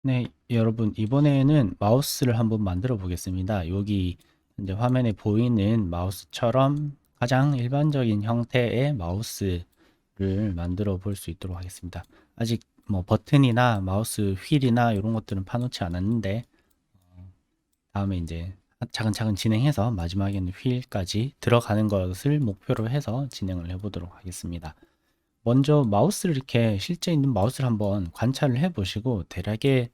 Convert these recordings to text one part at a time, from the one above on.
네, 여러분, 이번에는 마우스를 한번 만들어 보겠습니다. 여기 이제 화면에 보이는 마우스처럼 가장 일반적인 형태의 마우스를 만들어 볼 수 있도록 하겠습니다. 아직 뭐 버튼이나 마우스 휠이나 이런 것들은 파놓지 않았는데, 다음에 이제 차근차근 진행해서 마지막에는 휠까지 들어가는 것을 목표로 해서 진행을 해 보도록 하겠습니다. 먼저 마우스를 이렇게 실제 있는 마우스를 한번 관찰을 해 보시고 대략의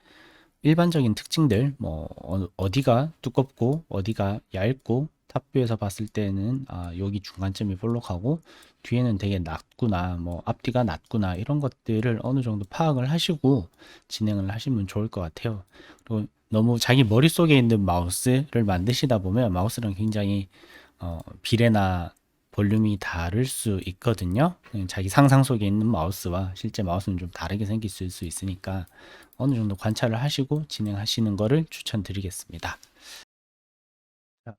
일반적인 특징들, 뭐 어디가 두껍고 어디가 얇고 탑뷰에서 봤을 때는 여기 중간점이 볼록하고 뒤에는 되게 낮구나, 뭐 앞뒤가 낮구나, 이런 것들을 어느 정도 파악을 하시고 진행을 하시면 좋을 것 같아요. 그리고 너무 자기 머릿속에 있는 마우스를 만드시다 보면 마우스랑 굉장히 비례나 볼륨이 다를 수 있거든요. 자기 상상 속에 있는 마우스와 실제 마우스는 좀 다르게 생길 수 있으니까 어느 정도 관찰을 하시고 진행하시는 것을 추천드리겠습니다. 자,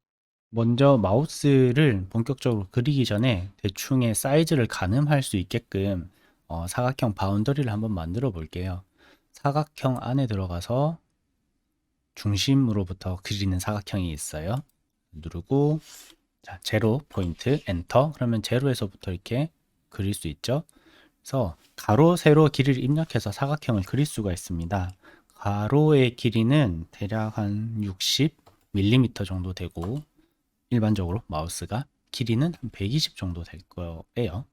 먼저 마우스를 본격적으로 그리기 전에 대충의 사이즈를 가늠할 수 있게끔 사각형 바운더리를 한번 만들어 볼게요. 사각형 안에 들어가서 중심으로부터 그리는 사각형이 있어요. 누르고 자, 제로 포인트 엔터. 그러면 제로에서부터 이렇게 그릴 수 있죠. 그래서 가로 세로 길이를 입력해서 사각형을 그릴 수가 있습니다. 가로의 길이는 대략 한 60mm 정도 되고 일반적으로 마우스가 길이는 한 120 정도 될 거예요.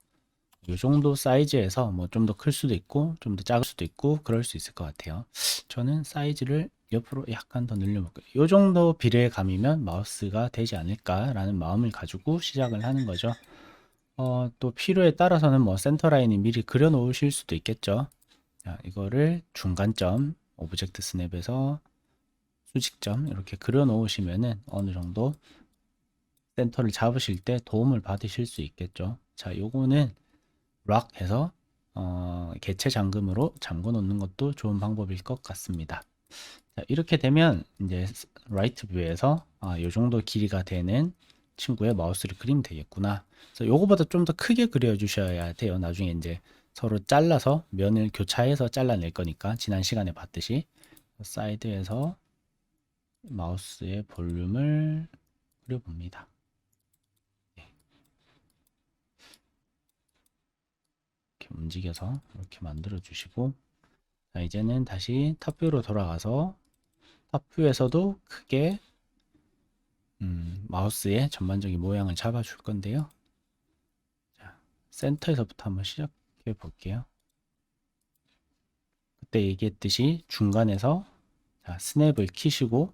이 정도 사이즈에서 뭐 좀 더 클 수도 있고 좀 더 작을 수도 있고 그럴 수 있을 것 같아요. 저는 사이즈를 옆으로 약간 더 늘려볼게요. 이 정도 비례감이면 마우스가 되지 않을까라는 마음을 가지고 시작을 하는 거죠. 또 필요에 따라서는 뭐 센터 라인이 미리 그려 놓으실 수도 있겠죠. 자, 이거를 중간점 오브젝트 스냅에서 수직점 이렇게 그려 놓으시면은 어느 정도 센터를 잡으실 때 도움을 받으실 수 있겠죠. 자, 요거는 락 해서 개체 잠금으로 잠궈 놓는 것도 좋은 방법일 것 같습니다. 자, 이렇게 되면 이제 라이트 뷰에서 요 정도 길이가 되는 친구의 마우스를 그리면 되겠구나. 그래서 요거보다 좀 더 크게 그려 주셔야 돼요. 나중에 이제 서로 잘라서 면을 교차해서 잘라낼 거니까 지난 시간에 봤듯이 사이드에서 마우스의 볼륨을 그려봅니다. 이렇게 움직여서 이렇게 만들어 주시고 자, 이제는 다시 탑뷰로 돌아가서 탑뷰에서도 크게 마우스의 전반적인 모양을 잡아줄 건데요. 자, 센터에서부터 한번 시작해 볼게요. 그때 얘기했듯이 중간에서 자, 스냅을 키시고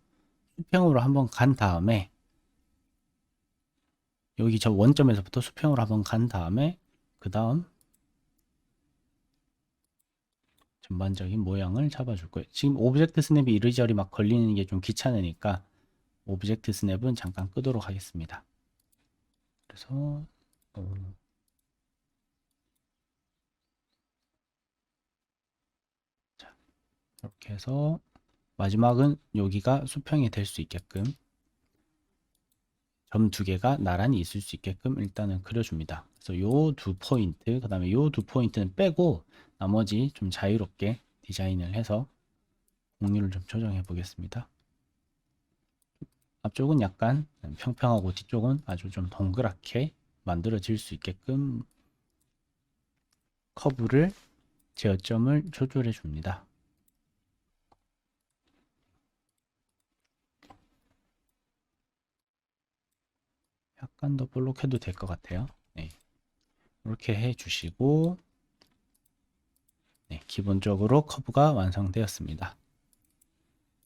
수평으로 한번 간 다음에 여기 저 원점에서부터 수평으로 한번 간 다음에 그 다음 전반적인 모양을 잡아줄 거예요. 지금 오브젝트 스냅이 이리저리 막 걸리는 게 좀 귀찮으니까 오브젝트 스냅은 잠깐 끄도록 하겠습니다. 그래서 자, 이렇게 해서 마지막은 여기가 수평이 될 수 있게끔 점 두 개가 나란히 있을 수 있게끔 일단은 그려줍니다. 그래서 요 두 포인트, 그 다음에 요 두 포인트는 빼고 나머지 좀 자유롭게 디자인을 해서 공률을 좀 조정해 보겠습니다. 앞쪽은 약간 평평하고 뒤쪽은 아주 좀 동그랗게 만들어질 수 있게끔 커브를 제어점을 조절해 줍니다. 약간 더 볼록해도 될 것 같아요. 네, 이렇게 해 주시고 네, 기본적으로 커브가 완성되었습니다.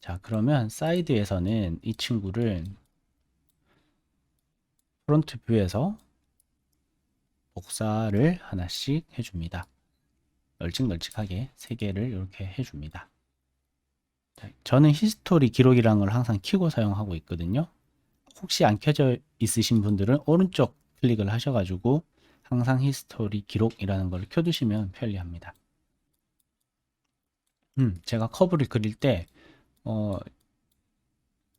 자, 그러면 사이드에서는 이 친구를 프론트 뷰에서 복사를 하나씩 해줍니다. 널찍널찍하게 3개를 이렇게 해줍니다. 자, 저는 히스토리 기록이라는 걸 항상 켜고 사용하고 있거든요. 혹시 안 켜져 있으신 분들은 오른쪽 클릭을 하셔가지고 항상 히스토리 기록이라는 걸 켜두시면 편리합니다. 제가 커브를 그릴 때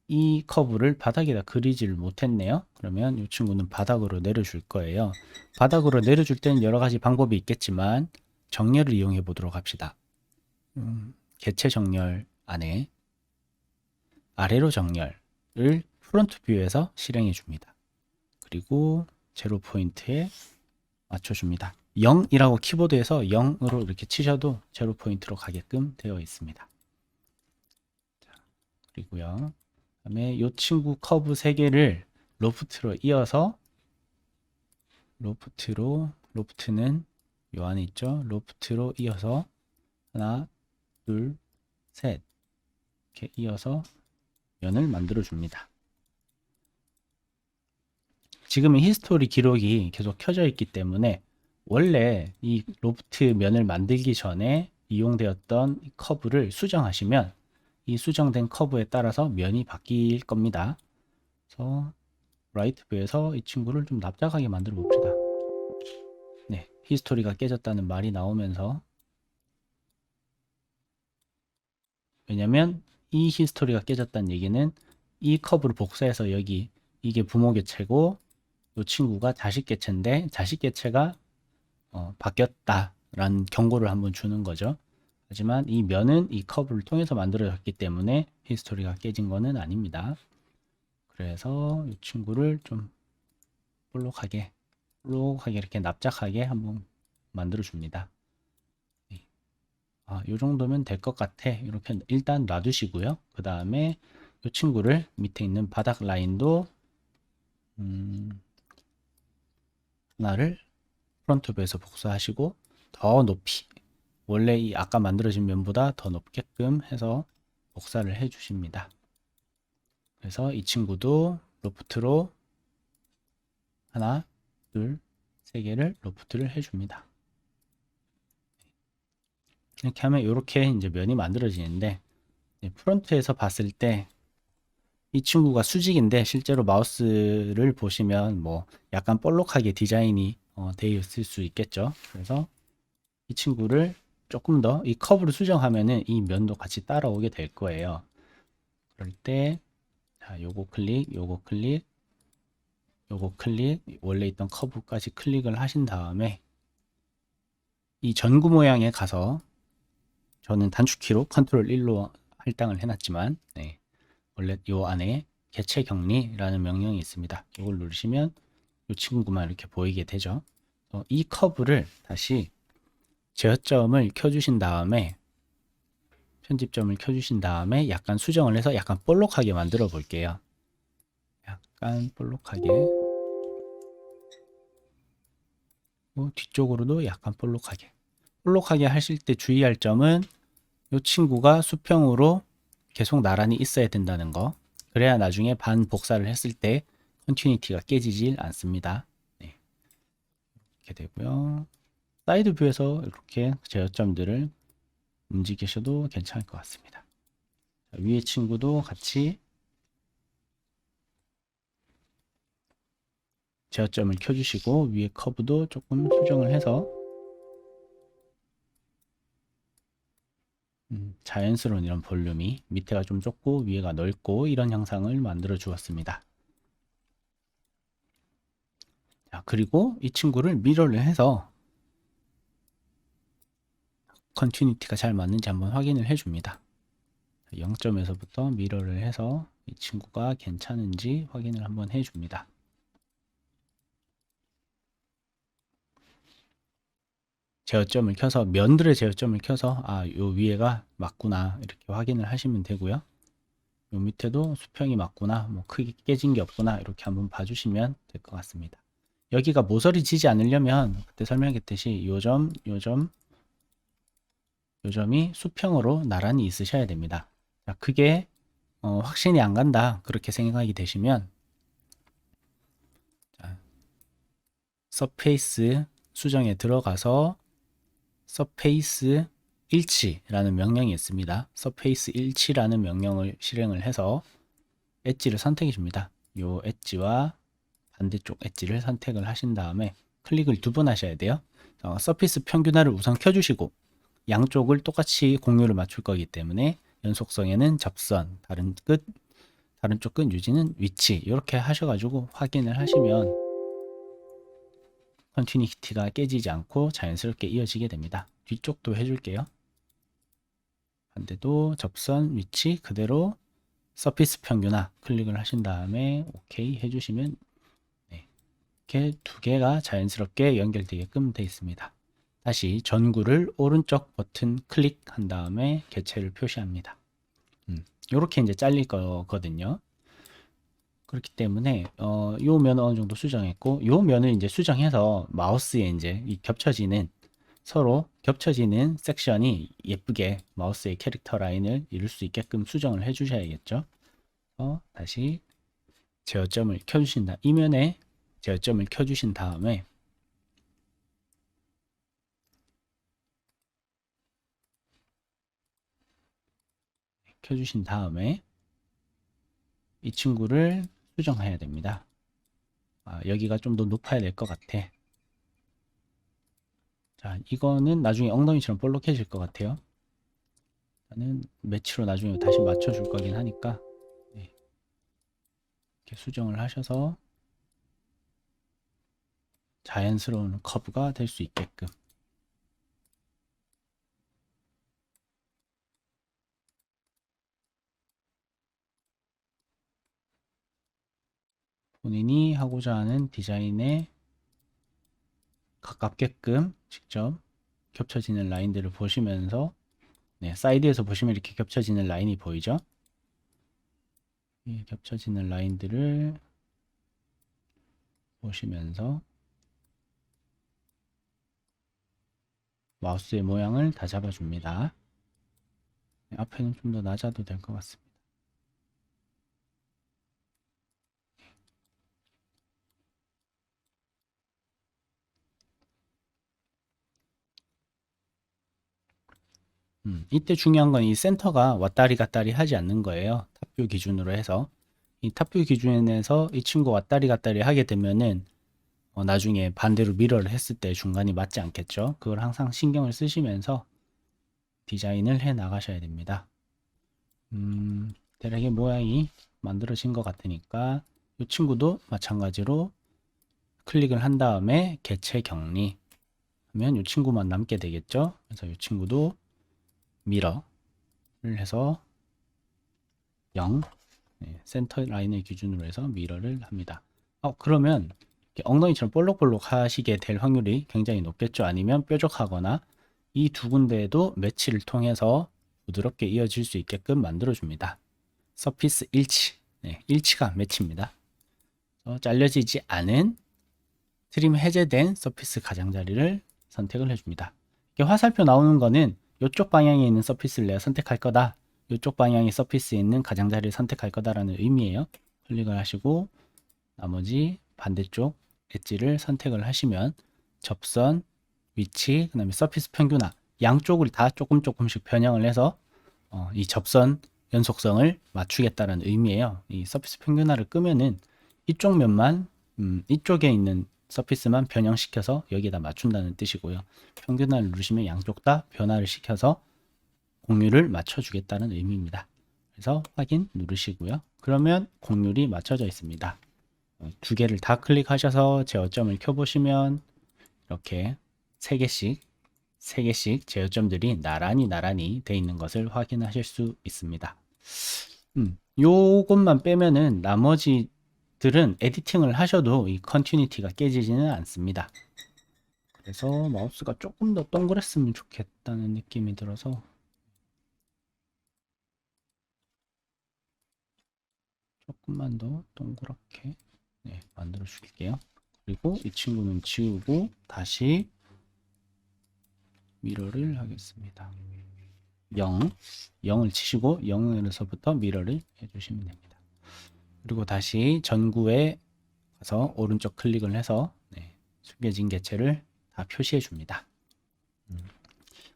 이 커브를 바닥에다 그리지를 못했네요. 그러면 이 친구는 바닥으로 내려줄 거예요. 바닥으로 내려줄 때는 여러 가지 방법이 있겠지만 정렬을 이용해 보도록 합시다. 개체 정렬 안에 아래로 정렬을 프론트 뷰에서 실행해 줍니다. 그리고 제로 포인트에 맞춰줍니다. 0이라고 키보드에서 0으로 이렇게 치셔도 제로 포인트로 가게끔 되어 있습니다. 그리고요. 그다음에 이 친구 커브 3개를 로프트로 이어서 로프트는 요 안에 있죠. 로프트로 이어서 하나, 둘, 셋 이렇게 이어서 면을 만들어 줍니다. 지금은 히스토리 기록이 계속 켜져 있기 때문에 원래 이 로프트 면을 만들기 전에 이용되었던 커브를 수정하시면 이 수정된 커브에 따라서 면이 바뀔 겁니다. 그래서 라이트 뷰에서 이 친구를 좀 납작하게 만들어 봅시다. 네, 히스토리가 깨졌다는 말이 나오면서, 왜냐면 이 히스토리가 깨졌다는 얘기는 이 커브를 복사해서 여기 이게 부모 개체고 이 친구가 자식 개체인데 자식 개체가 바뀌었다라는 경고를 한번 주는 거죠. 하지만 이 면은 이 커브를 통해서 만들어졌기 때문에 히스토리가 깨진 거는 아닙니다. 그래서 이 친구를 좀 볼록하게 이렇게 납작하게 한번 만들어 줍니다. 이 정도면 될 것 같아. 이렇게 일단 놔두시고요. 그 다음에 이 친구를 밑에 있는 바닥 라인도 하나를 프론트 뷰에서 복사하시고 더 높이, 원래 이 아까 만들어진 면보다 더 높게끔 해서 복사를 해 주십니다. 그래서 이 친구도 로프트로 하나, 둘, 세 개를 로프트를 해 줍니다. 이렇게 하면 이렇게 이제 면이 만들어지는데, 프론트에서 봤을 때 이 친구가 수직인데 실제로 마우스를 보시면 뭐 약간 볼록하게 디자인이 되어 있을 수 있겠죠. 그래서 이 친구를 조금 더 이 커브를 수정하면은 이 면도 같이 따라오게 될 거예요. 그럴 때 자, 요거 클릭, 요거 클릭, 요거 클릭, 원래 있던 커브까지 클릭을 하신 다음에 이 전구 모양에 가서, 저는 단축키로 컨트롤 1로 할당을 해놨지만 원래 요 안에 개체 격리라는 명령이 있습니다. 이걸 누르시면 이 친구만 이렇게 보이게 되죠. 이 커브를 다시 제어점을 켜주신 다음에, 편집점을 켜주신 다음에 약간 수정을 해서 약간 볼록하게 만들어 볼게요. 약간 볼록하게, 뒤쪽으로도 약간 볼록하게 하실 때 주의할 점은 이 친구가 수평으로 계속 나란히 있어야 된다는 거. 그래야 나중에 반복사를 했을 때 컨티니티가 깨지질 않습니다. 네. 이렇게 되고요. 사이드 뷰에서 이렇게 제어점들을 움직이셔도 괜찮을 것 같습니다. 자, 위에 친구도 같이 제어점을 켜주시고 위에 커브도 조금 수정을 해서 자연스러운 이런 볼륨이, 밑에가 좀 좁고 위에가 넓고 이런 형상을 만들어 주었습니다. 자, 그리고 이 친구를 미러를 해서 컨티니티가 잘 맞는지 한번 확인을 해 줍니다. 0점에서부터 미러를 해서 이 친구가 괜찮은지 확인을 한번 해 줍니다. 제어점을 켜서, 면들의 제어점을 켜서 요 위에가 맞구나 이렇게 확인을 하시면 되고요. 요 밑에도 수평이 맞구나, 뭐 크게 깨진 게 없구나 이렇게 한번 봐주시면 될 것 같습니다. 여기가 모서리 지지 않으려면 그때 설명했듯이 요점이 수평으로 나란히 있으셔야 됩니다. 자, 그게 확신이 안 간다 그렇게 생각이 되시면, 자, 서페이스 수정에 들어가서 서페이스 일치라는 명령이 있습니다. 서페이스 일치라는 명령을 실행을 해서 엣지를 선택해 줍니다. 요 엣지와 반대쪽 엣지를 선택을 하신 다음에 클릭을 2번 하셔야 돼요. 서페이스 평균화를 우선 켜주시고, 양쪽을 똑같이 공유를 맞출 거기 때문에 연속성에는 접선, 다른 쪽 끝 유지는 위치, 이렇게 하셔가지고 확인을 하시면 컨티니티가 깨지지 않고 자연스럽게 이어지게 됩니다. 뒤쪽도 해줄게요. 반대도 접선 위치 그대로 서피스 평균화 클릭을 하신 다음에 오케이 해주시면 네, 이렇게 두 개가 자연스럽게 연결되게끔 되어 있습니다. 다시 전구를 오른쪽 버튼 클릭한 다음에 개체를 표시합니다. 이렇게 이제 잘릴 거거든요. 그렇기 때문에 요 면은 어느 정도 수정했고 요 면을 이제 수정해서 마우스에 이제 이 겹쳐지는 서로 겹쳐지는 섹션이 예쁘게 마우스의 캐릭터 라인을 이룰 수 있게끔 수정을 해 주셔야겠죠. 다시 제어점을 켜주신다. 이면에 제어점을 켜주신 다음에 이 친구를 수정해야 됩니다. 여기가 좀 더 높아야 될 것 같아. 자, 이거는 나중에 엉덩이처럼 볼록해질 것 같아요. 나는 매치로 나중에 다시 맞춰줄 거긴 하니까 네. 이렇게 수정을 하셔서 자연스러운 커브가 될 수 있게끔 본인이 하고자 하는 디자인에 가깝게끔 직접 겹쳐지는 라인들을 보시면서 네, 사이드에서 보시면 이렇게 겹쳐지는 라인이 보이죠? 이 겹쳐지는 라인들을 보시면서 마우스의 모양을 다 잡아줍니다. 네, 앞에는 좀 더 낮아도 될 것 같습니다. 이때 중요한 건 이 센터가 왔다리 갔다리 하지 않는 거예요. 탑뷰 기준으로 해서. 이 탑뷰 기준에서 이 친구 왔다리 갔다리 하게 되면은 나중에 반대로 미러를 했을 때 중간이 맞지 않겠죠. 그걸 항상 신경을 쓰시면서 디자인을 해 나가셔야 됩니다. 대략의 모양이 만들어진 것 같으니까 이 친구도 마찬가지로 클릭을 한 다음에 개체 격리 하면 이 친구만 남게 되겠죠. 그래서 이 친구도 미러를 해서 0 센터 라인을 기준으로 해서 미러를 합니다. 그러면 엉덩이처럼 볼록볼록 하시게 될 확률이 굉장히 높겠죠. 아니면 뾰족하거나 이 두 군데에도 매치를 통해서 부드럽게 이어질 수 있게끔 만들어 줍니다. 서피스 일치, 일치가 매치입니다. 잘려지지 않은 트림 해제된 서피스 가장자리를 선택을 해줍니다. 화살표 나오는 거는 이쪽 방향에 있는 서피스를 내가 선택할 거다. 이쪽 방향의 서피스에 있는 가장자리를 선택할 거다라는 의미예요. 클릭을 하시고 나머지 반대쪽 엣지를 선택을 하시면 접선, 위치, 그 다음에 서피스 평균화 양쪽을 다 조금씩 변형을 해서 이 접선 연속성을 맞추겠다는 의미예요. 이 서피스 평균화를 끄면은 이쪽 면만 이쪽에 있는 서피스만 변형시켜서 여기에다 맞춘다는 뜻이고요. 평균화를 누르시면 양쪽 다 변화를 시켜서 공률을 맞춰주겠다는 의미입니다. 그래서 확인 누르시고요. 그러면 공률이 맞춰져 있습니다. 두 개를 다 클릭하셔서 제어점을 켜보시면 이렇게 3개씩 제어점들이 나란히 되어 있는 것을 확인하실 수 있습니다. 요것만 빼면은 나머지들은 에디팅을 하셔도 이 컨티뉴티가 깨지지는 않습니다. 그래서 마우스가 조금 더 동그랬으면 좋겠다는 느낌이 들어서 조금만 더 동그랗게 만들어 줄게요. 그리고 이 친구는 지우고 다시 미러를 하겠습니다. 0을 치시고 0에서부터 미러를 해주시면 됩니다. 그리고 다시 전구에 가서 오른쪽 클릭을 해서 숙여진 개체를 다 표시해 줍니다.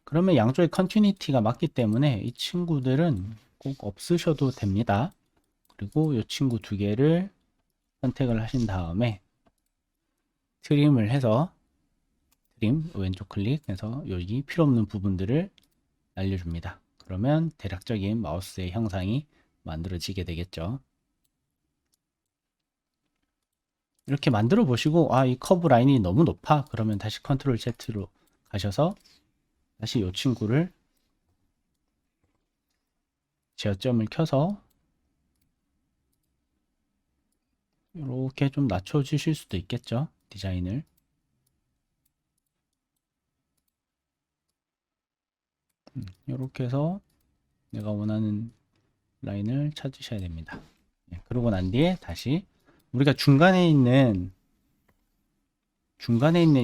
그러면 양쪽의 컨티뉴티가 맞기 때문에 이 친구들은 꼭 없으셔도 됩니다. 그리고 이 친구 두 개를 선택을 하신 다음에 트림을 해서 트림 왼쪽 클릭해서 여기 필요 없는 부분들을 날려줍니다. 그러면 대략적인 마우스의 형상이 만들어지게 되겠죠. 이렇게 만들어 보시고 이 커브 라인이 너무 높아 그러면 다시 컨트롤 Z로 가셔서 다시 이 친구를 제어점을 켜서 이렇게 좀 낮춰 주실 수도 있겠죠, 디자인을. 이렇게 해서 내가 원하는 라인을 찾으셔야 됩니다. 그러고 난 뒤에 다시 우리가 중간에 있는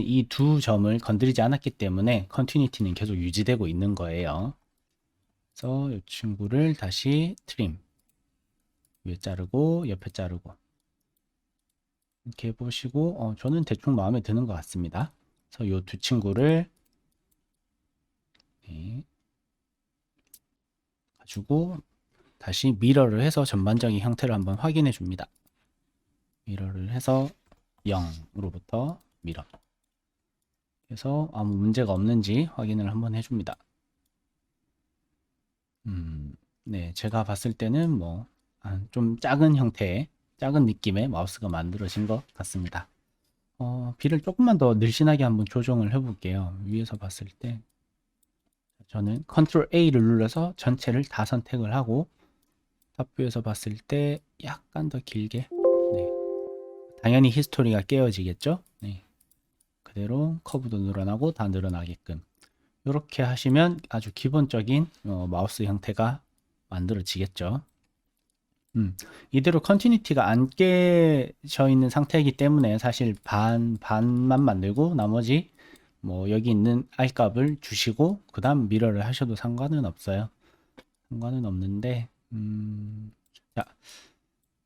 이 두 점을 건드리지 않았기 때문에 컨티니티는 계속 유지되고 있는 거예요. 그래서 이 친구를 다시 트림, 위에 자르고 옆에 자르고 이렇게 해보시고 저는 대충 마음에 드는 것 같습니다. 그래서 이 두 친구를 가지고 다시 미러를 해서 전반적인 형태를 한번 확인해 줍니다. 미러를 해서 0으로부터 미러 그래서 아무 문제가 없는지 확인을 한번 해줍니다. 네, 제가 봤을 때는 뭐 좀 작은 형태의 작은 느낌의 마우스가 만들어진 것 같습니다. 비를 조금만 더 늘씬하게 한번 조정을 해볼게요. 위에서 봤을 때 저는 Ctrl A를 눌러서 전체를 다 선택을 하고 탑뷰에서 봤을 때 약간 더 길게, 네, 당연히 히스토리가 깨어지겠죠. 네, 그대로 커브도 늘어나고 다 늘어나게끔 이렇게 하시면 아주 기본적인 마우스 형태가 만들어지겠죠. 이대로 컨티니티가 안 깨져 있는 상태이기 때문에 사실 반만 만들고 나머지 뭐 여기 있는 R값을 주시고 그 다음 미러를 하셔도 상관은 없어요. 상관은 없는데 자,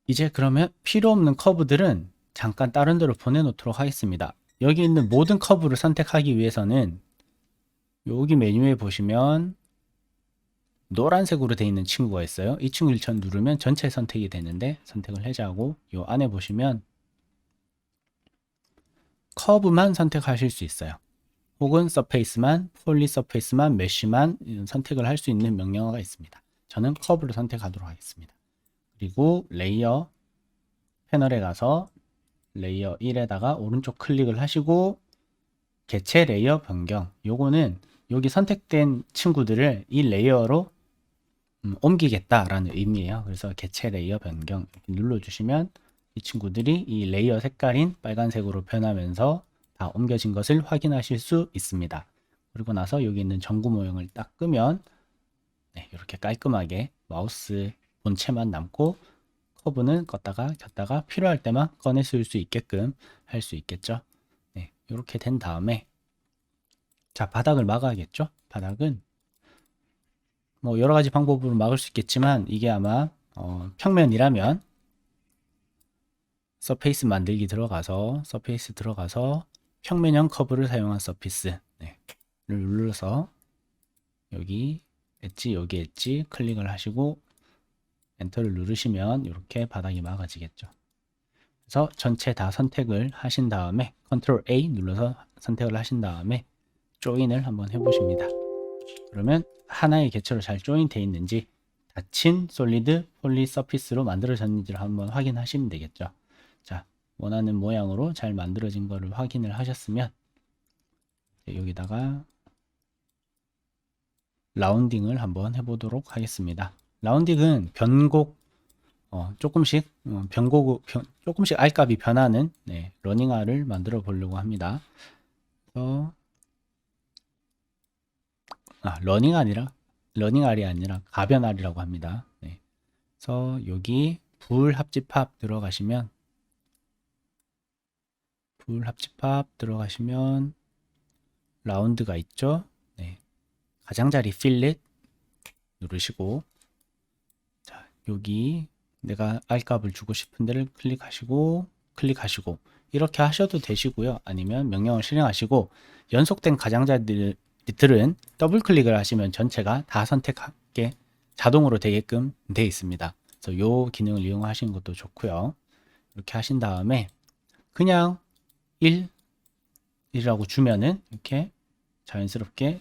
이제 그러면 필요 없는 커브들은 잠깐 다른 데로 보내놓도록 하겠습니다. 여기 있는 모든 커브를 선택하기 위해서는 여기 메뉴에 보시면 노란색으로 되어 있는 친구가 있어요. 이 친구 1천 누르면 전체 선택이 되는데 선택을 해제하고 이 안에 보시면 커브만 선택하실 수 있어요. 혹은 서페이스만, 폴리 서페이스만, 메쉬만 선택을 할 수 있는 명령어가 있습니다. 저는 커브를 선택하도록 하겠습니다. 그리고 레이어 패널에 가서 레이어 1에다가 오른쪽 클릭을 하시고 개체 레이어 변경, 요거는 여기 선택된 친구들을 이 레이어로 옮기겠다라는 의미예요. 그래서 개체 레이어 변경 이렇게 눌러주시면 이 친구들이 이 레이어 색깔인 빨간색으로 변하면서 다 옮겨진 것을 확인하실 수 있습니다. 그리고 나서 여기 있는 전구 모형을 딱 끄면 네, 이렇게 깔끔하게 마우스 본체만 남고 커브는 껐다가 켰다가 필요할 때만 꺼내 쓸 수 있게끔 할 수 있겠죠. 네, 이렇게 된 다음에 자, 바닥을 막아야겠죠. 바닥은 뭐 여러 가지 방법으로 막을 수 있겠지만 이게 아마 평면이라면 서페이스 만들기 들어가서 서페이스 들어가서 평면형 커브를 사용한 서피스 네, 를 눌러서 여기 엣지 클릭을 하시고 엔터를 누르시면 이렇게 바닥이 막아지겠죠. 그래서 전체 다 선택을 하신 다음에 Ctrl A 눌러서 선택을 하신 다음에 조인을 한번 해보십니다. 그러면 하나의 개체로 잘 조인 되어 있는지 닫힌 솔리드 폴리 서피스로 만들어졌는지를 한번 확인하시면 되겠죠. 자, 원하는 모양으로 잘 만들어진 거를 확인을 하셨으면 여기다가 라운딩을 한번 해보도록 하겠습니다. 라운딩은 변곡 조금씩 조금씩 R값이 변하는 네, 러닝 R을 만들어 보려고 합니다. 러닝 R이 아니라 가변 R이라고 합니다. 네. 그래서 여기 불합집합 들어가시면 라운드가 있죠. 네. 가장자리 필렛 누르시고 자, 여기 내가 R값을 주고 싶은 데를 클릭하시고 이렇게 하셔도 되시고요. 아니면 명령을 실행하시고 연속된 가장자리들은 더블 클릭을 하시면 전체가 다 선택하게 자동으로 되게끔 되어 있습니다. 그래서 이 기능을 이용하시는 것도 좋고요. 이렇게 하신 다음에 그냥 1이라고 주면은 이렇게 자연스럽게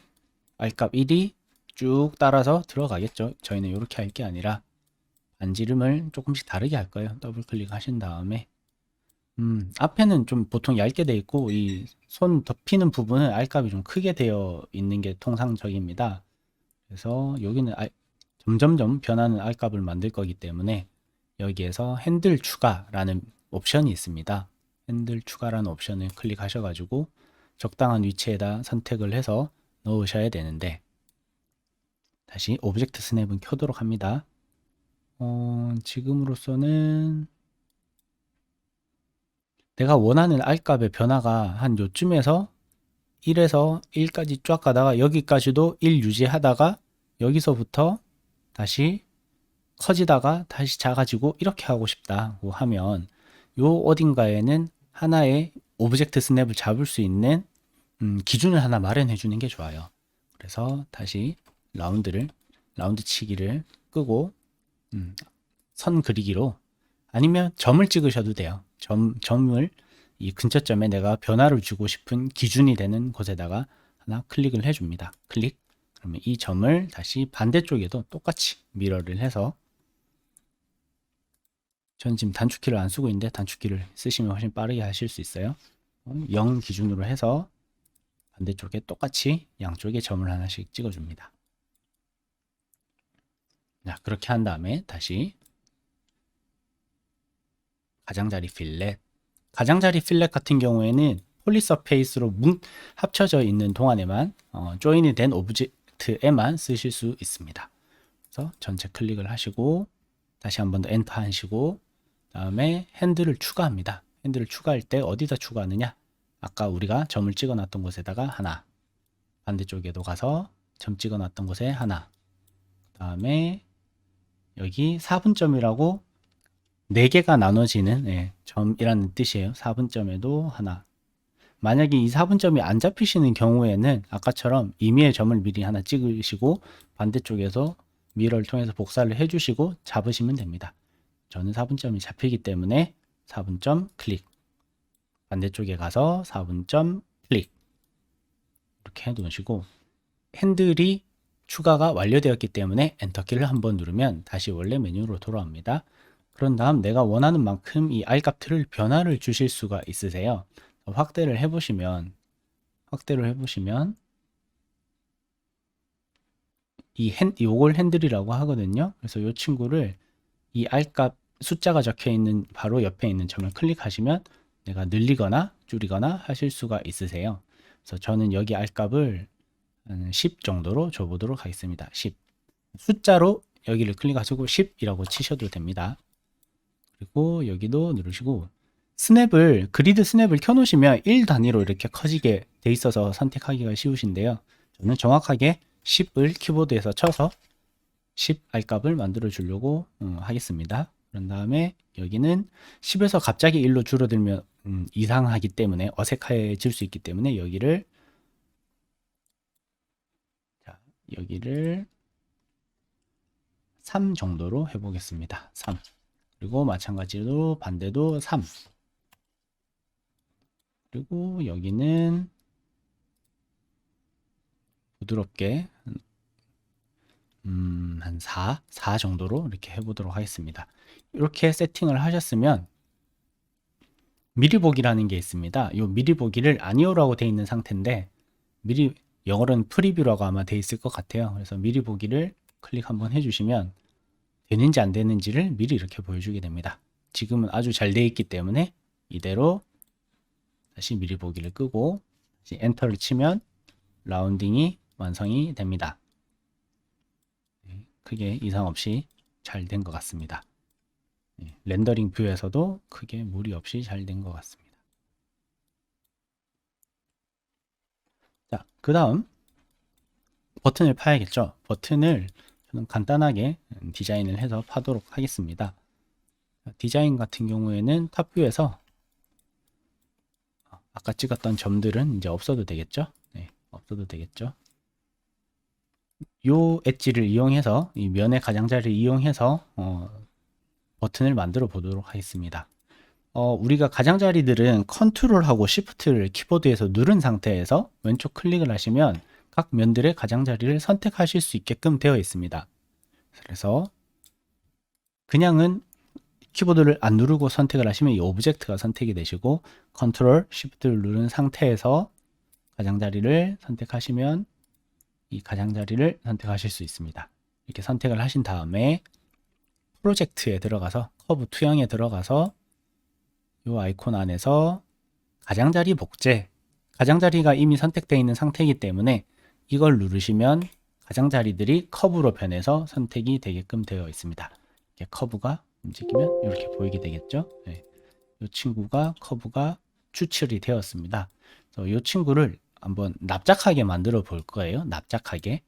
R값 1이 쭉 따라서 들어가겠죠. 저희는 이렇게 할 게 아니라 반지름을 조금씩 다르게 할 거예요. 더블 클릭 하신 다음에 앞에는 좀 보통 얇게 되어 있고 이 손 덮이는 부분은 R값이 좀 크게 되어 있는 게 통상적입니다. 그래서 여기는 점점점 변하는 R값을 만들 거기 때문에 여기에서 핸들 추가라는 옵션이 있습니다. 핸들 추가라는 옵션을 클릭하셔가지고 적당한 위치에다 선택을 해서 넣으셔야 되는데, 다시 오브젝트 스냅은 켜도록 합니다. 지금으로서는 내가 원하는 R값의 변화가 한 요쯤에서 1에서 1까지 쫙 가다가 여기까지도 1 유지하다가 여기서부터 다시 커지다가 다시 작아지고 이렇게 하고 싶다고 하면 요 어딘가에는 하나의 오브젝트 스냅을 잡을 수 있는 기준을 하나 마련해 주는 게 좋아요. 그래서 다시 라운드 치기를 끄고 선 그리기로, 아니면 점을 찍으셔도 돼요. 점을 이 근처점에 내가 변화를 주고 싶은 기준이 되는 곳에다가 하나 클릭을 해줍니다. 클릭. 그러면 이 점을 다시 반대쪽에도 똑같이 미러를 해서, 저는 지금 단축키를 안 쓰고 있는데 단축키를 쓰시면 훨씬 빠르게 하실 수 있어요. 0 기준으로 해서 반대쪽에 똑같이 양쪽에 점을 하나씩 찍어줍니다. 자, 그렇게 한 다음에 다시 가장자리 필렛. 가장자리 필렛 같은 경우에는 폴리서페이스로 합쳐져 있는 동안에만 조인이 된 오브젝트에만 쓰실 수 있습니다. 그래서 전체 클릭을 하시고 다시 한 번 더 엔터 하시고 다음에 핸들을 추가합니다. 핸들을 추가할 때 어디다 추가하느냐? 아까 우리가 점을 찍어 놨던 곳에다가 하나, 반대쪽에도 가서 점 찍어 놨던 곳에 하나, 그 다음에 여기 4분점이라고 4개가 나눠지는 점이라는 뜻이에요. 4분점에도 하나. 만약에 이 4분점이 안 잡히시는 경우에는 아까처럼 임의의 점을 미리 하나 찍으시고 반대쪽에서 미러를 통해서 복사를 해주시고 잡으시면 됩니다. 저는 4분점이 잡히기 때문에 4분점 클릭, 반대쪽에 가서 4분점 클릭, 이렇게 해두시고, 핸들이 추가가 완료되었기 때문에 엔터키를 한번 누르면 다시 원래 메뉴로 돌아옵니다. 그런 다음 내가 원하는 만큼 이 R값들을 변화를 주실 수가 있으세요. 확대를 해보시면 요걸 핸들이라고 하거든요. 그래서 이 친구를 이 R값 숫자가 적혀 있는 바로 옆에 있는 점을 클릭하시면 내가 늘리거나 줄이거나 하실 수가 있으세요. 그래서 저는 여기 R값을 10 정도로 줘보도록 하겠습니다. 10. 숫자로 여기를 클릭하시고 10이라고 치셔도 됩니다. 그리고 여기도 누르시고 그리드 스냅을 켜놓으시면 1 단위로 이렇게 커지게 돼 있어서 선택하기가 쉬우신데요. 저는 정확하게 10을 키보드에서 쳐서 10 R값을 만들어 주려고 하겠습니다. 그런 다음에 여기는 10에서 갑자기 1로 줄어들면 이상하기 때문에 어색해질 수 있기 때문에 여기를 3 정도로 해보겠습니다. 3. 그리고 마찬가지로 반대도 3. 그리고 여기는 부드럽게 한 4 정도로 이렇게 해보도록 하겠습니다. 이렇게 세팅을 하셨으면 미리 보기라는 게 있습니다. 이 미리 보기를 아니오라고 되어 있는 상태인데 영어로는 프리뷰라고 아마 되어 있을 것 같아요. 그래서 미리 보기를 클릭 한번 해주시면 되는지 안 되는지를 미리 이렇게 보여주게 됩니다. 지금은 아주 잘 되어 있기 때문에 이대로 다시 미리 보기를 끄고 다시 엔터를 치면 라운딩이 완성이 됩니다. 크게 이상 없이 잘 된 것 같습니다. 렌더링 뷰에서도 크게 무리 없이 잘 된 것 같습니다. 자, 그 다음 버튼을 파야겠죠. 버튼을 저는 간단하게 디자인을 해서 파도록 하겠습니다. 디자인 같은 경우에는 탑뷰에서 아까 찍었던 점들은 이제 없어도 되겠죠. 없어도 되겠죠. 요 엣지를 이용해서 이 면의 가장자리를 이용해서 버튼을 만들어 보도록 하겠습니다. 우리가 가장자리들은 컨트롤하고 시프트를 키보드에서 누른 상태에서 왼쪽 클릭을 하시면 각 면들의 가장자리를 선택하실 수 있게끔 되어 있습니다. 그래서 그냥은 키보드를 안 누르고 선택을 하시면 이 오브젝트가 선택이 되시고, 컨트롤 시프트를 누른 상태에서 가장자리를 선택하시면 이 가장자리를 선택하실 수 있습니다. 이렇게 선택을 하신 다음에 프로젝트에 들어가서 커브 투영에 들어가서 이 아이콘 안에서 가장자리 복제, 가장자리가 이미 선택되어 있는 상태이기 때문에 이걸 누르시면 가장자리들이 커브로 변해서 선택이 되게끔 되어 있습니다. 이렇게 커브가 움직이면 이렇게 보이게 되겠죠. 네. 이 친구가 커브가 추출이 되었습니다. 그래서 이 친구를 한번 납작하게 만들어 볼 거예요. 납작하게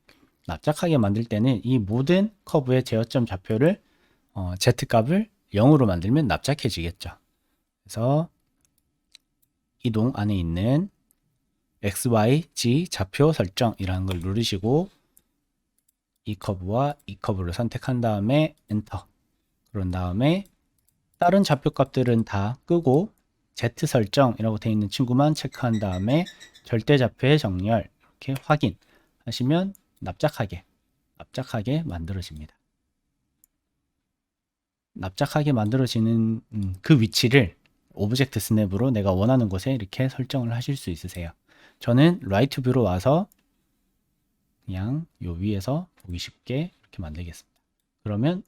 만들 때는 이 모든 커브의 제어점 좌표를 Z값을 0으로 만들면 납작해지겠죠. 그래서 이동 안에 있는 X, Y, Z 좌표 설정이라는 걸 누르시고 이 커브와 이 커브를 선택한 다음에 엔터. 그런 다음에 다른 좌표 값들은 다 끄고 Z 설정이라고 되어 있는 친구만 체크한 다음에 절대 좌표의 정렬 이렇게 확인하시면 납작하게 만들어집니다. 납작하게 만들어지는 그 위치를 오브젝트 스냅으로 내가 원하는 곳에 이렇게 설정을 하실 수 있으세요. 저는 라이트 뷰로 와서 그냥 요 위에서 보기 쉽게 이렇게 만들겠습니다. 그러면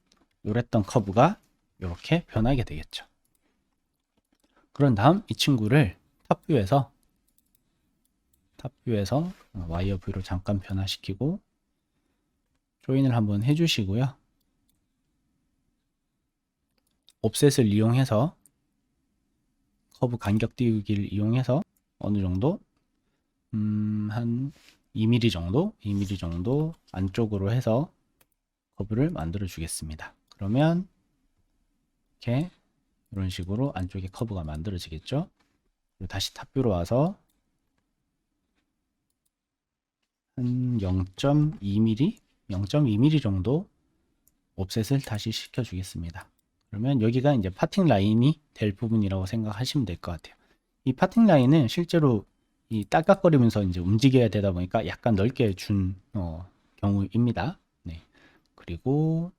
요랬던 커브가 이렇게 변하게 되겠죠. 그런 다음 이 친구를 탑뷰에서 와이어 뷰로 잠깐 변화시키고 조인을 한번 해주시고요. 옵셋을 이용해서 커브 간격 띄우기를 이용해서 어느 정도 한 2mm 정도 안쪽으로 해서 커브를 만들어 주겠습니다. 그러면 이렇게 이런 식으로 안쪽에 커브가 만들어지겠죠. 그리고 다시 탑뷰로 와서 한 0.2mm 정도 옵셋을 다시 시켜 주겠습니다. 그러면 여기가 이제 파팅 라인이 될 부분이라고 생각하시면 될 것 같아요. 이 파팅 라인은 실제로 이 딸깍거리면서 이제 움직여야 되다 보니까 약간 넓게 준 경우입니다. 네. 그리고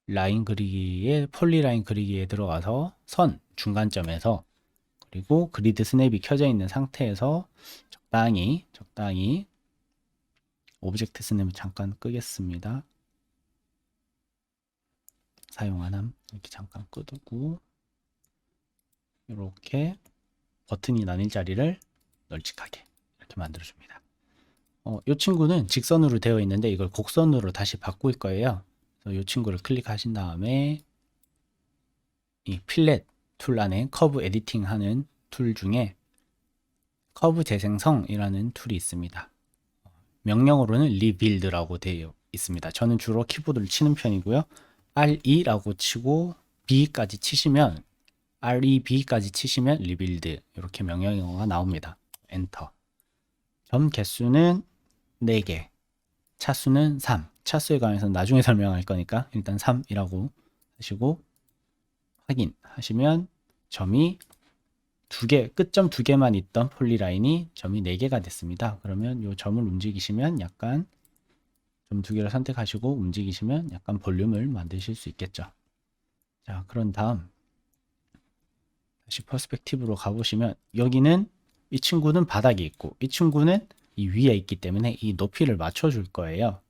라인 그리기에 폴리라인 그리기에 들어가서 선 중간점에서 그리고 그리드 스냅이 켜져 있는 상태에서 적당히 오브젝트 스냅을 잠깐 끄겠습니다. 사용 안 함 이렇게 잠깐 끄두고 이렇게 버튼이 나뉠 자리를 널찍하게 이렇게 만들어 줍니다. 이 친구는 직선으로 되어 있는데 이걸 곡선으로 다시 바꿀 거예요. 그래서 이 친구를 클릭하신 다음에 이 필렛 툴 안에 커브 에디팅 하는 툴 중에 커브 재생성이라는 툴이 있습니다. 명령어로는 리빌드라고 되어 있습니다. 저는 주로 키보드를 치는 편이고요. RE라고 치고 B까지 치시면 REB까지 치시면 리빌드 이렇게 명령어가 나옵니다. 엔터. 점 개수는 4개, 차수는 3. 차수에 관해서 나중에 설명할 거니까 일단 3이라고 하시고 확인하시면 점이 2개, 끝점 2개만 있던 폴리라인이 점이 4개가 됐습니다. 그러면 이 점을 움직이시면 약간 점 2개를 선택하시고 움직이시면 약간 볼륨을 만드실 수 있겠죠. 자, 그런 다음 다시 퍼스펙티브로 가보시면 여기는 이 친구는 바닥에 있고 이 친구는 이 위에 있기 때문에 이 높이를 맞춰줄 거예요.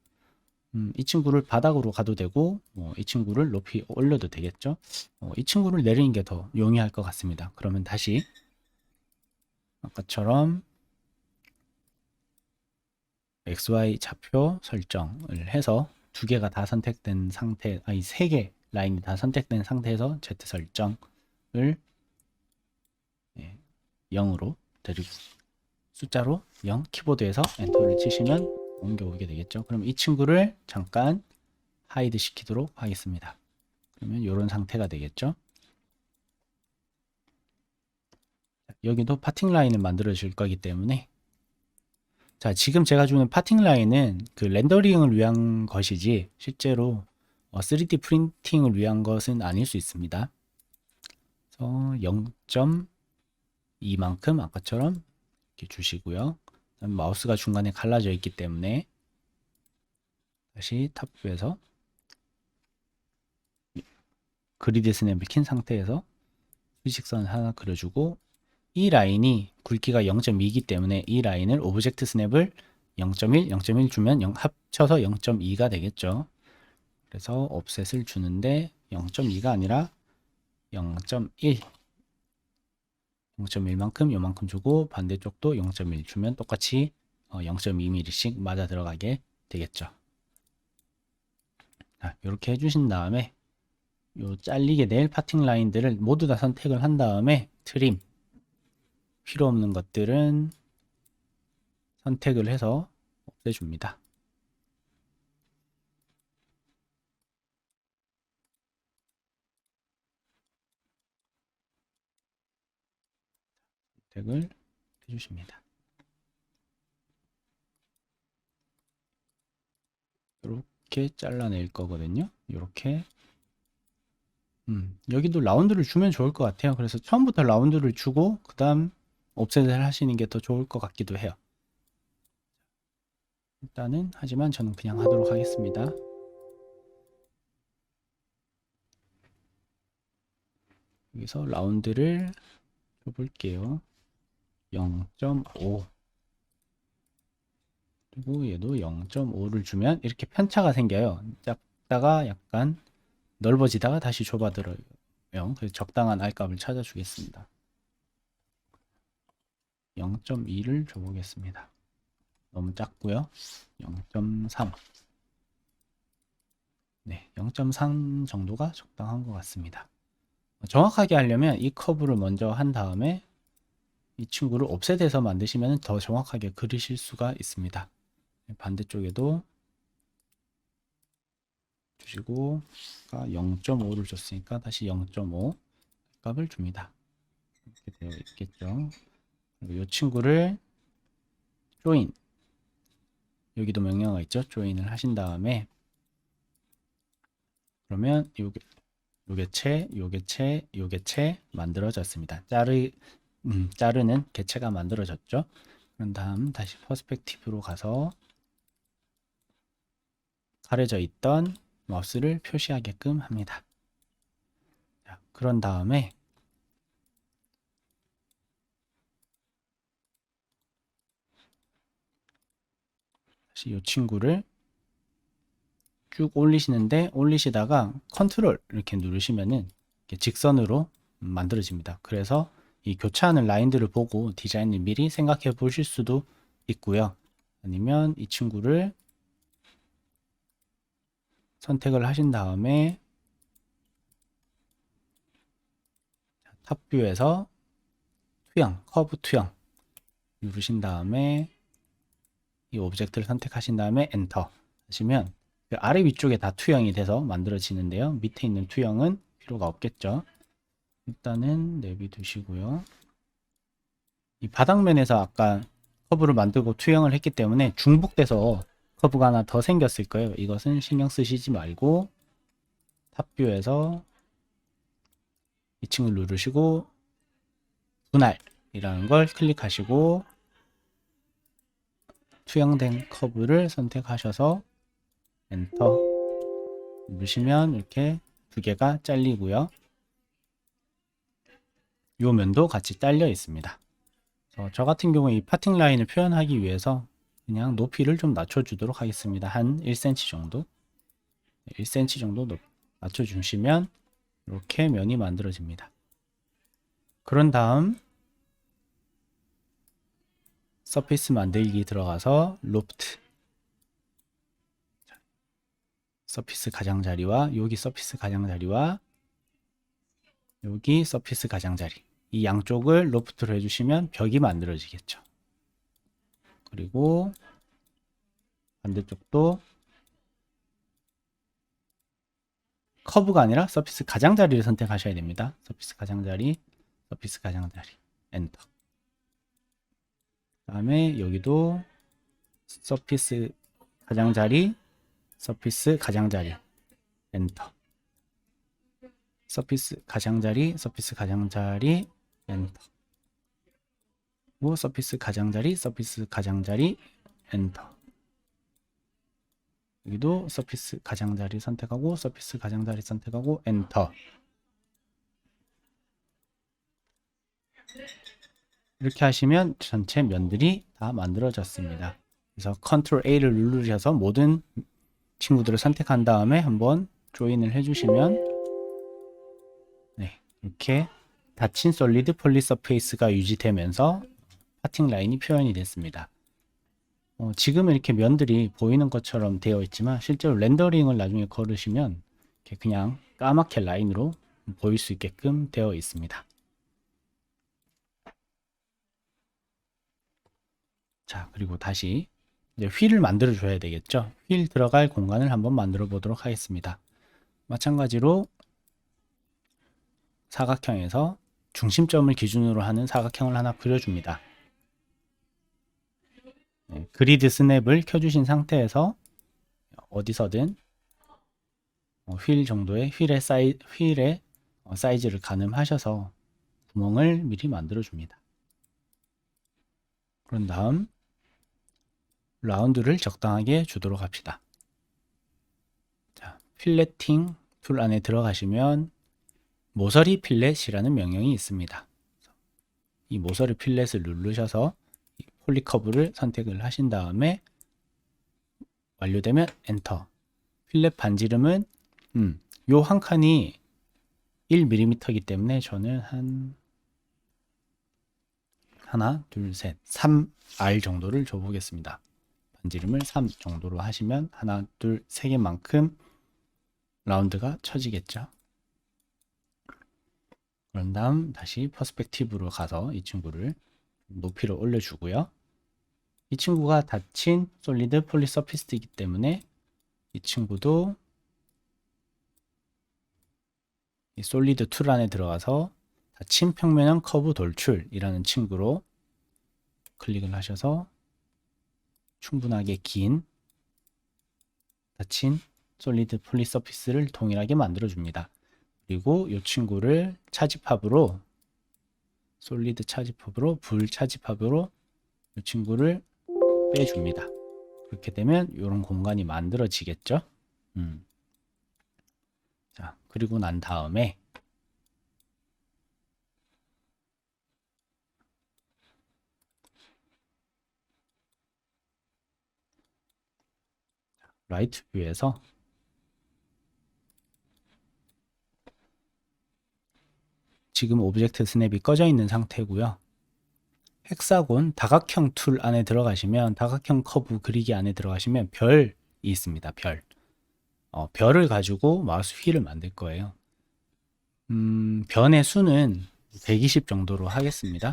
이 친구를 바닥으로 가도 되고 이 친구를 높이 올려도 되겠죠. 이 친구를 내리는 게 더 용이할 것 같습니다. 그러면 다시 아까처럼 XY 좌표 설정을 해서 2개가 다 선택된 상태, 아니 3개 라인이 다 선택된 상태에서 Z 설정을 0으로 데리고 숫자로 0 키보드에서 엔터를 치시면 옮겨오게 되겠죠. 그럼 이 친구를 잠깐 하이드 시키도록 하겠습니다. 그러면 이런 상태가 되겠죠. 여기도 파팅 라인을 만들어 줄 거기 때문에 자, 지금 제가 주는 파팅 라인은 그 렌더링을 위한 것이지 실제로 3D 프린팅을 위한 것은 아닐 수 있습니다. 그래서 0.2만큼 아까처럼 이렇게 주시고요. 마우스가 중간에 갈라져 있기 때문에 다시 탑뷰에서 그리드 스냅을 킨 상태에서 수직선 하나 그려주고 이 라인이 굵기가 0.2이기 때문에 이 라인을 오브젝트 스냅을 0.1, 0.1 주면 합쳐서 0.2가 되겠죠. 그래서 옵셋을 주는데 0.2가 아니라 0.1, 0.1만큼 요만큼 주고 반대쪽도 0.1 주면 똑같이 0.2mm씩 맞아 들어가게 되겠죠. 이렇게 해주신 다음에 요 잘리게 될 파팅 라인들을 모두 다 선택을 한 다음에 트림, 필요 없는 것들은 선택을 해서 없애줍니다. 선택을 해주십니다. 이렇게 잘라낼 거거든요. 이렇게 여기도 라운드를 주면 좋을 것 같아요. 그래서 처음부터 라운드를 주고 그 다음 옵셋을 하시는 게 더 좋을 것 같기도 해요. 일단은 하지만 저는 그냥 하도록 하겠습니다. 여기서 라운드를 줘볼게요. 0.5 그리고 얘도 0.5를 주면 이렇게 편차가 생겨요. 작다가 약간 넓어지다가 다시 좁아들어요. 그래서 적당한 R값을 찾아주겠습니다. 0.2를 줘보겠습니다. 너무 작고요. 0.3 네, 0.3 정도가 적당한 것 같습니다. 정확하게 하려면 이 커브를 먼저 한 다음에 이 친구를 옵셋해서 만드시면 더 정확하게 그리실 수가 있습니다. 반대쪽에도 주시고 0.5를 줬으니까 다시 0.5 값을 줍니다. 이렇게 되어 있겠죠. 그리고 이 친구를 join 여기도 명령어가 있죠. join을 하신 다음에 그러면 요개체 만들어졌습니다. 자르는 개체가 만들어졌죠. 그런 다음 다시 퍼스펙티브로 가서 가려져 있던 마우스를 표시하게끔 합니다. 자, 그런 다음에 다시 이 친구를 쭉 올리시는데 올리시다가 컨트롤 이렇게 누르시면은 이렇게 직선으로 만들어집니다. 그래서 이 교차하는 라인들을 보고 디자인을 미리 생각해 보실 수도 있고요. 아니면 이 친구를 선택을 하신 다음에 탑뷰에서 투영, 커브 투영 누르신 다음에 이 오브젝트를 선택하신 다음에 엔터 하시면 그 아래 위쪽에 다 투영이 돼서 만들어지는데요. 밑에 있는 투영은 필요가 없겠죠. 일단은 내비두시고요. 이 바닥면에서 아까 커브를 만들고 투영을 했기 때문에 중복돼서 커브가 하나 더 생겼을 거예요. 이것은 신경 쓰시지 말고 탑뷰에서 2층을 누르시고 분할이라는 걸 클릭하시고 투영된 커브를 선택하셔서 엔터 누르시면 이렇게 두 개가 잘리고요. 요 면도 같이 잘려 있습니다. 저 같은 경우에 이 파팅 라인을 표현하기 위해서 그냥 높이를 좀 낮춰주도록 하겠습니다. 한 1cm 정도 1cm 정도 낮춰주시면 이렇게 면이 만들어집니다. 그런 다음 서피스 만들기 들어가서 로프트 서피스 가장자리와 여기 서피스 가장자리와 여기 서피스 가장자리 이 양쪽을 로프트로 해주시면 벽이 만들어지겠죠. 그리고 반대쪽도 커브가 아니라 서피스 가장자리를 선택하셔야 됩니다. 서피스 가장자리, 서피스 가장자리, 엔터. 그 다음에 여기도 서피스 가장자리, 서피스 가장자리, 엔터. 서피스 가장자리, 서피스 가장자리, 엔터. 그리고 서피스 가장자리, 서피스 가장자리, 엔터. 여기도 서피스 가장자리 선택하고 서피스 가장자리 선택하고 엔터. 이렇게 하시면 전체 면들이 다 만들어졌습니다. 그래서 Ctrl A를 누르셔서 모든 친구들을 선택한 다음에 한번 조인을 해주시면 네, 이렇게 닫힌 솔리드 폴리 서페이스가 유지되면서 파팅 라인이 표현이 됐습니다. 지금은 이렇게 면들이 보이는 것처럼 되어 있지만 실제로 렌더링을 나중에 걸으시면 이렇게 그냥 까맣게 라인으로 보일 수 있게끔 되어 있습니다. 자, 그리고 다시 이제 휠을 만들어 줘야 되겠죠. 휠 들어갈 공간을 한번 만들어 보도록 하겠습니다. 마찬가지로 사각형에서 중심점을 기준으로 하는 사각형을 하나 그려줍니다. 네, 그리드 스냅을 켜주신 상태에서 어디서든 휠 정도의 휠의 사이즈를 가늠하셔서 구멍을 미리 만들어 줍니다. 그런 다음 라운드를 적당하게 주도록 합시다. 자, 필렛팅 툴 안에 들어가시면 모서리 필렛이라는 명령이 있습니다. 이 모서리 필렛을 누르셔서 폴리커브를 선택을 하신 다음에 완료되면 엔터. 필렛 반지름은 요 한 칸이 1mm이기 때문에 저는 한 하나, 둘, 셋, 3R 정도를 줘보겠습니다. 반지름을 3 정도로 하시면 하나, 둘, 세 개만큼 라운드가 쳐지겠죠. 그런 다음 다시 퍼스펙티브로 가서 이 친구를 높이를 올려주고요. 이 친구가 닫힌 솔리드 폴리 서피스이기 때문에 이 친구도 이 솔리드 툴 안에 들어가서 닫힌 평면형 커브 돌출이라는 친구로 클릭을 하셔서 충분하게 긴 닫힌 솔리드 폴리 서피스를 동일하게 만들어 줍니다. 그리고 이 친구를 차집합으로 솔리드 차집합으로 불 차집합으로 이 친구를 빼줍니다. 그렇게 되면 이런 공간이 만들어지겠죠. 자, 그리고 난 다음에 라이트 뷰에서 지금 오브젝트 스냅이 꺼져 있는 상태고요. 헥사곤 다각형 툴 안에 들어가시면 다각형 커브 그리기 안에 들어가시면 별이 있습니다. 별. 별을 가지고 마우스 휠을 만들 거예요. 변의 수는 120 정도로 하겠습니다.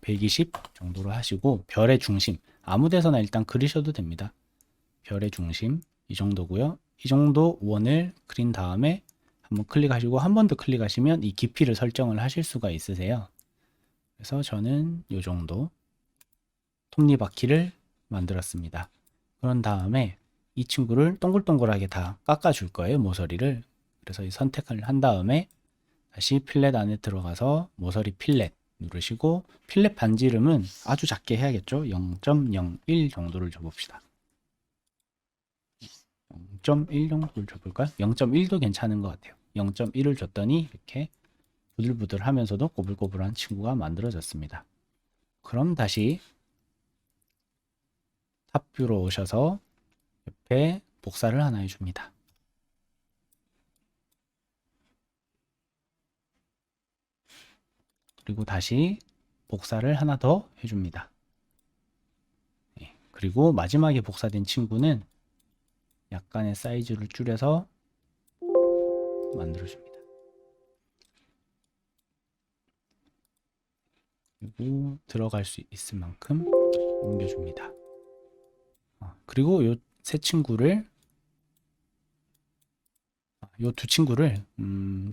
120 정도로 하시고 별의 중심 아무 데서나 일단 그리셔도 됩니다. 별의 중심 이 정도고요. 이 정도 원을 그린 다음에 한번 클릭하시고 한 번 더 클릭하시면 이 깊이를 설정을 하실 수가 있으세요. 그래서 저는 이 정도 톱니바퀴를 만들었습니다. 그런 다음에 이 친구를 동글동글하게 다 깎아줄 거예요. 모서리를. 그래서 이 선택을 한 다음에 다시 필렛 안에 들어가서 모서리 필렛 누르시고 필렛 반지름은 아주 작게 해야겠죠. 0.01 정도를 줘봅시다. 0.1 정도를 줘볼까요? 0.1도 괜찮은 것 같아요. 0.1을 줬더니 이렇게 부들부들 하면서도 꼬불꼬불한 친구가 만들어졌습니다. 그럼 다시 탑뷰로 오셔서 옆에 복사를 하나 해줍니다. 그리고 다시 복사를 하나 더 해줍니다. 그리고 마지막에 복사된 친구는 약간의 사이즈를 줄여서 만들어줍니다. 그리고 들어갈 수 있을 만큼 옮겨줍니다. 그리고 이 세 친구를 이 두 친구를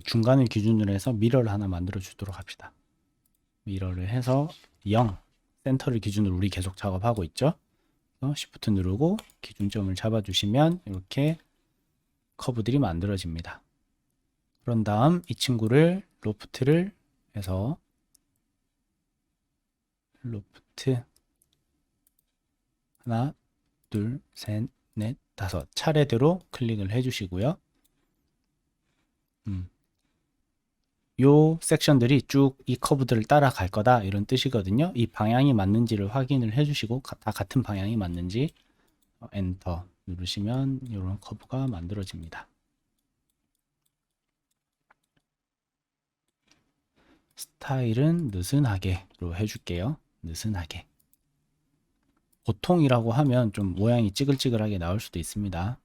중간을 기준으로 해서 미러를 하나 만들어 주도록 합시다. 미러를 해서 0 센터를 기준으로 우리 계속 작업하고 있죠. Shift 누르고 기준점을 잡아주시면 이렇게 커브들이 만들어집니다. 그런 다음 이 친구를 로프트를 해서 로프트 하나, 둘, 셋, 넷, 다섯 차례대로 클릭을 해주시고요. 요 섹션들이 쭉 이 커브들을 따라갈 거다 이런 뜻이거든요. 이 방향이 맞는지를 확인을 해주시고 다 같은 방향이 맞는지 엔터 누르시면 이런 커브가 만들어집니다. 스타일은 느슨하게로 해줄게요. 느슨하게. 보통이라고 하면 좀 모양이 찌글찌글하게 나올 수도 있습니다.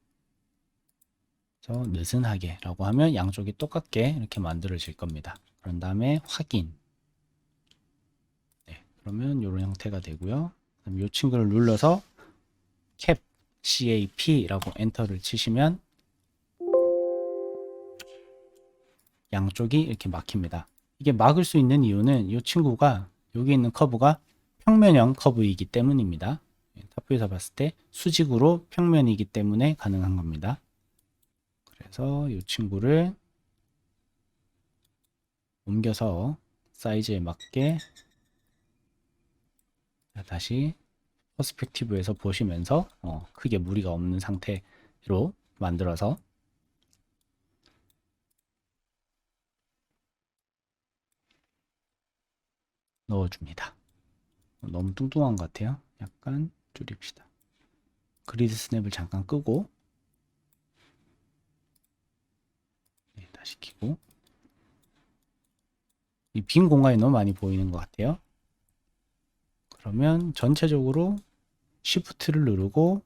그래서 느슨하게 라고 하면 양쪽이 똑같게 이렇게 만들어질 겁니다. 그런 다음에 확인. 네, 그러면 이런 형태가 되고요. 그럼 이 친구를 눌러서 캡 CAP라고 엔터를 치시면 양쪽이 이렇게 막힙니다. 이게 막을 수 있는 이유는 이 친구가 여기 있는 커브가 평면형 커브이기 때문입니다. 탑뷰에서 봤을 때 수직으로 평면이기 때문에 가능한 겁니다. 그래서 이 친구를 옮겨서 사이즈에 맞게 다시 퍼스펙티브에서 보시면서 크게 무리가 없는 상태로 만들어서 넣어줍니다. 너무 뚱뚱한 것 같아요. 약간 줄입시다. 그리드 스냅을 잠깐 끄고 다시 켜고 이 빈 공간이 너무 많이 보이는 것 같아요. 그러면 전체적으로 Shift를 누르고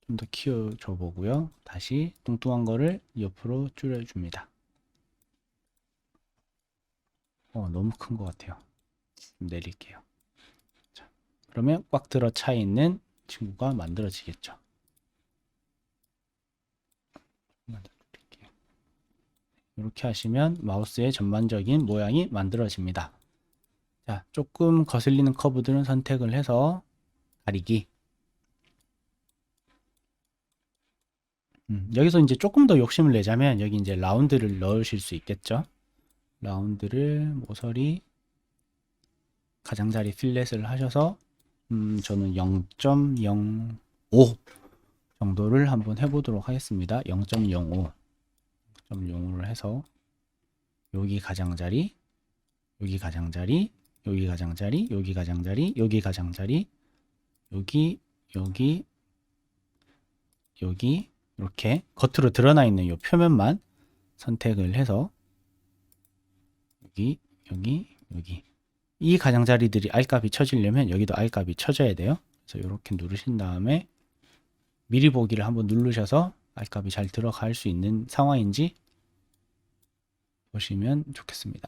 좀 더 키워줘 보고요. 다시 뚱뚱한 거를 옆으로 줄여줍니다. 너무 큰 것 같아요. 좀 내릴게요. 자, 그러면 꽉 들어 차 있는 친구가 만들어지겠죠. 이렇게 하시면 마우스의 전반적인 모양이 만들어집니다. 자, 조금 거슬리는 커브들은 선택을 해서 가리기. 여기서 이제 조금 더 욕심을 내자면 여기 이제 라운드를 넣으실 수 있겠죠. 라운드를 모서리 가장자리 필렛을 하셔서 저는 0.05 정도를 한번 해보도록 하겠습니다. 0.05를 해서 여기 가장자리, 여기 가장자리, 여기 가장자리, 여기 가장자리, 여기 가장자리, 여기, 여기, 여기 이렇게 겉으로 드러나 있는 이 표면만 선택을 해서 여기, 여기, 여기 이 가장자리들이 R값이 쳐지려면 여기도 R값이 쳐져야 돼요. 그래서 이렇게 누르신 다음에 미리 보기를 한번 누르셔서 R값이 잘 들어갈 수 있는 상황인지 보시면 좋겠습니다.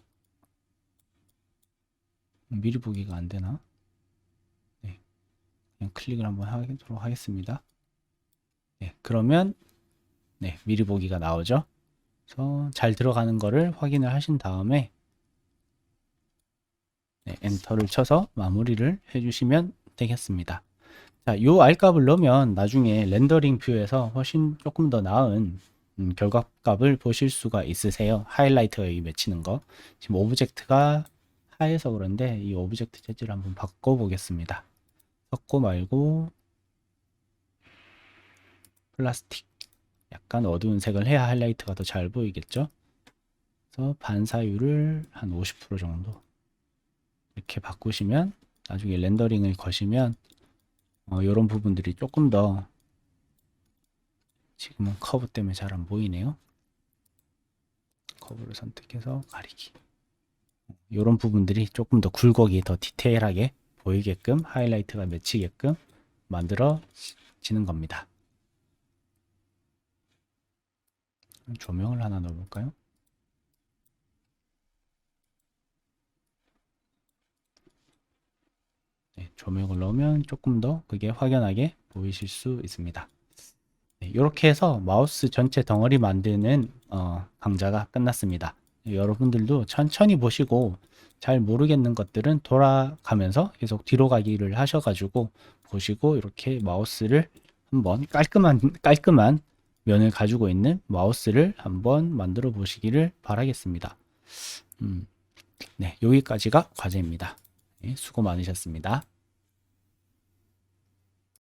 미리 보기가 안 되나? 네, 그냥 클릭을 한번 하도록 하겠습니다. 네, 그러면 네, 미리 보기가 나오죠. 그래서 잘 들어가는 거를 확인을 하신 다음에 네, 엔터를 쳐서 마무리를 해주시면 되겠습니다. 자, 요 R값을 넣으면 나중에 렌더링 뷰에서 훨씬 조금 더 나은 결과값을 보실 수가 있으세요. 하이라이트가 여기 맺히는 거. 지금 오브젝트가 하에서 그런데 이 오브젝트 재질을 한번 바꿔 보겠습니다. 섞고 말고 플라스틱 약간 어두운 색을 해야 하이라이트가 더 잘 보이겠죠. 그래서 반사율을 한 50% 정도 이렇게 바꾸시면 나중에 렌더링을 거시면 이런 부분들이 조금 더 지금은 커브 때문에 잘 안 보이네요. 커브를 선택해서 가리기. 이런 부분들이 조금 더 굴곡이 더 디테일하게 보이게끔 하이라이트가 맺히게끔 만들어지는 겁니다. 조명을 하나 넣어볼까요? 네, 조명을 넣으면 조금 더 그게 확연하게 보이실 수 있습니다. 네, 이렇게 해서 마우스 전체 덩어리 만드는 강좌가 끝났습니다. 여러분들도 천천히 보시고 잘 모르겠는 것들은 돌아가면서 계속 뒤로 가기를 하셔가지고 보시고 이렇게 마우스를 한번 깔끔한 면을 가지고 있는 마우스를 한번 만들어 보시기를 바라겠습니다. 네, 여기까지가 과제입니다. 네, 수고 많으셨습니다.